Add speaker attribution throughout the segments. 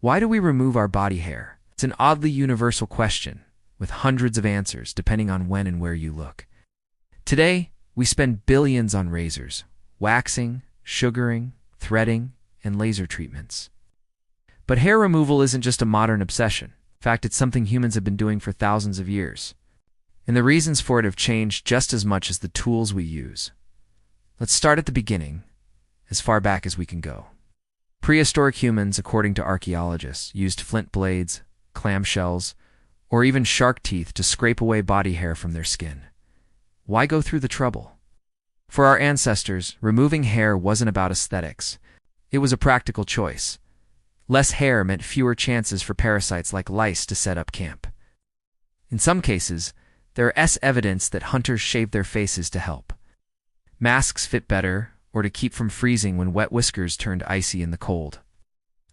Speaker 1: Why do we remove our body hair? It's an oddly universal question, with hundreds of answers depending on when and where you look. Today, we spend billions on razors, waxing, sugaring, threading, and laser treatments. But hair removal isn't just a modern obsession. In fact, it's something humans have been doing for thousands of years. And the reasons for it have changed just as much as the tools we use. Let's start at the beginning, as far back as we can go. Prehistoric humans, according to archaeologists, used flint blades, clamshells, or even shark teeth to scrape away body hair from their skin. Why go through the trouble? For our ancestors, removing hair wasn't about aesthetics. It was a practical choice. Less hair meant fewer chances for parasites like lice to set up camp. In some cases, there is evidence that hunters shaved their faces to help. Masks fit better, or to keep from freezing when wet whiskers turned icy in the cold.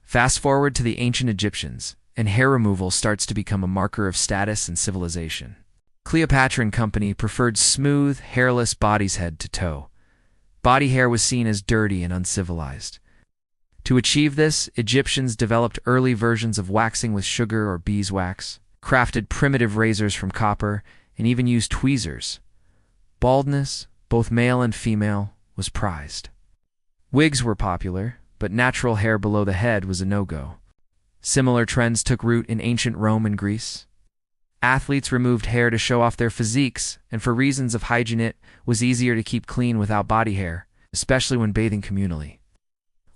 Speaker 1: Fast forward to the ancient Egyptians, and hair removal starts to become a marker of status and civilization. Cleopatra and company preferred smooth, hairless bodies head to toe. Body hair was seen as dirty and uncivilized. To achieve this, Egyptians developed early versions of waxing with sugar or beeswax, crafted primitive razors from copper, and even used tweezers. Baldness, both male and female, was prized. Wigs were popular, but natural hair below the head was a no-go. Similar trends took root in ancient Rome and Greece. Athletes removed hair to show off their physiques, and for reasons of hygiene it was easier to keep clean without body hair, especially when bathing communally.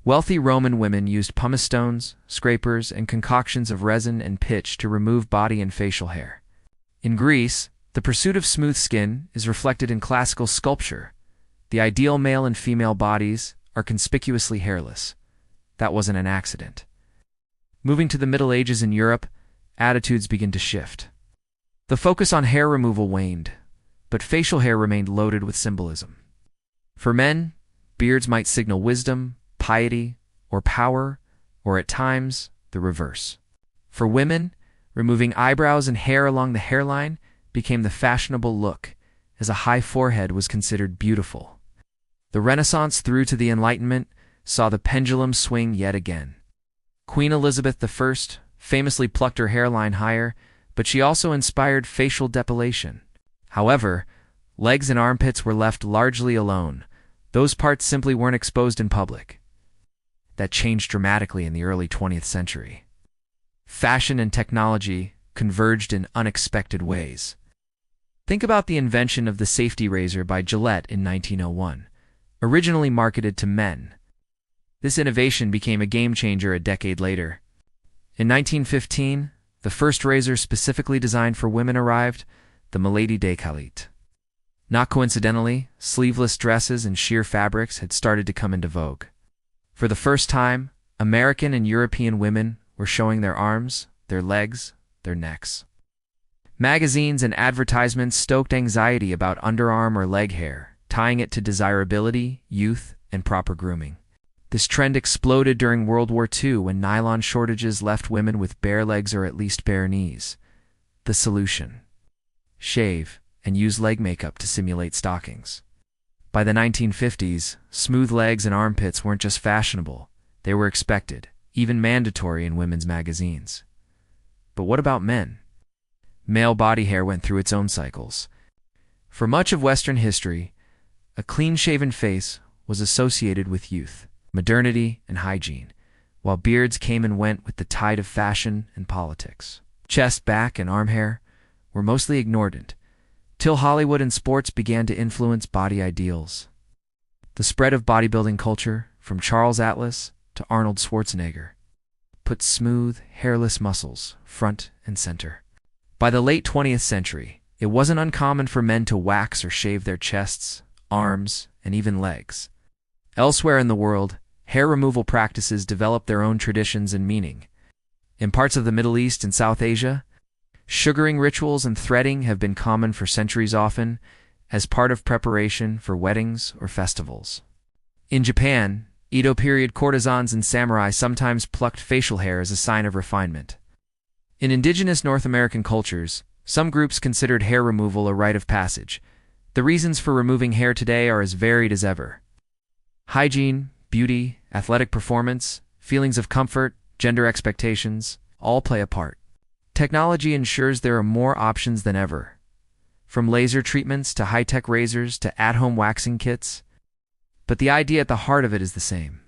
Speaker 1: Wealthy Roman women used pumice stones, scrapers, and concoctions of resin and pitch to remove body and facial hair. In Greece, the pursuit of smooth skin is reflected in classical sculpture. The ideal male and female bodies are conspicuously hairless. That wasn't an accident. Moving to the Middle Ages in Europe, attitudes begin to shift. The focus on hair removal waned, but facial hair remained loaded with symbolism. For men, beards might signal wisdom, piety, or power, or at times, the reverse. For women, removing eyebrows and hair along the hairline became the fashionable look, as a high forehead was considered beautiful. The Renaissance through to the Enlightenment saw the pendulum swing yet again. Queen Elizabeth I famously plucked her hairline higher, but she also inspired facial depilation. However, legs and armpits were left largely alone. Those parts simply weren't exposed in public. That changed dramatically in the early 20th century. Fashion and technology converged in unexpected ways. Think about the invention of the safety razor by Gillette in 1901, originally marketed to men. This innovation became a game-changer a decade later. In 1915, the first razor specifically designed for women arrived, the Milady Décolleté. Not coincidentally, sleeveless dresses and sheer fabrics had started to come into vogue. For the first time, American and European women were showing their arms, their legs, their necks. Magazines and advertisements stoked anxiety about underarm or leg hair, tying it to desirability, youth, and proper grooming. This trend exploded during World War II when nylon shortages left women with bare legs or at least bare knees. The solution: shave and use leg makeup to simulate stockings. By the 1950s, smooth legs and armpits weren't just fashionable, they were expected, even mandatory in women's magazines. But what about men? Male body hair went through its own cycles. For much of Western history, a clean-shaven face was associated with youth, modernity, and hygiene, while beards came and went with the tide of fashion and politics. Chest, back, and arm hair were mostly ignored till Hollywood and sports began to influence body ideals. The spread of bodybuilding culture, from Charles Atlas to Arnold Schwarzenegger, put smooth, hairless muscles front and center. By the late 20th century, it wasn't uncommon for men to wax or shave their chests, arms, and even legs. Elsewhere in the world, hair removal practices developed their own traditions and meaning. In parts of the Middle East and South Asia, sugaring rituals and threading have been common for centuries, often as part of preparation for weddings or festivals. In Japan, Edo period courtesans and samurai sometimes plucked facial hair as a sign of refinement. In indigenous North American cultures, some groups considered hair removal a rite of passage. The reasons for removing hair today are as varied as ever. Hygiene, beauty, athletic performance, feelings of comfort, gender expectations, all play a part. Technology ensures there are more options than ever. From laser treatments to high-tech razors to at-home waxing kits. But the idea at the heart of it is the same.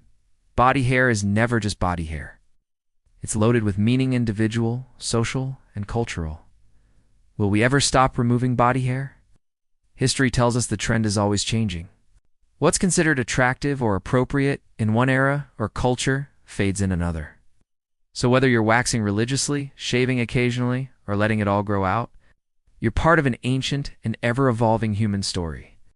Speaker 1: Body hair is never just body hair. It's loaded with meaning, individual, social, and cultural. Will we ever stop removing body hair? History tells us the trend is always changing. What's considered attractive or appropriate in one era or culture fades in another. So whether you're waxing religiously, shaving occasionally, or letting it all grow out, you're part of an ancient and ever-evolving human story.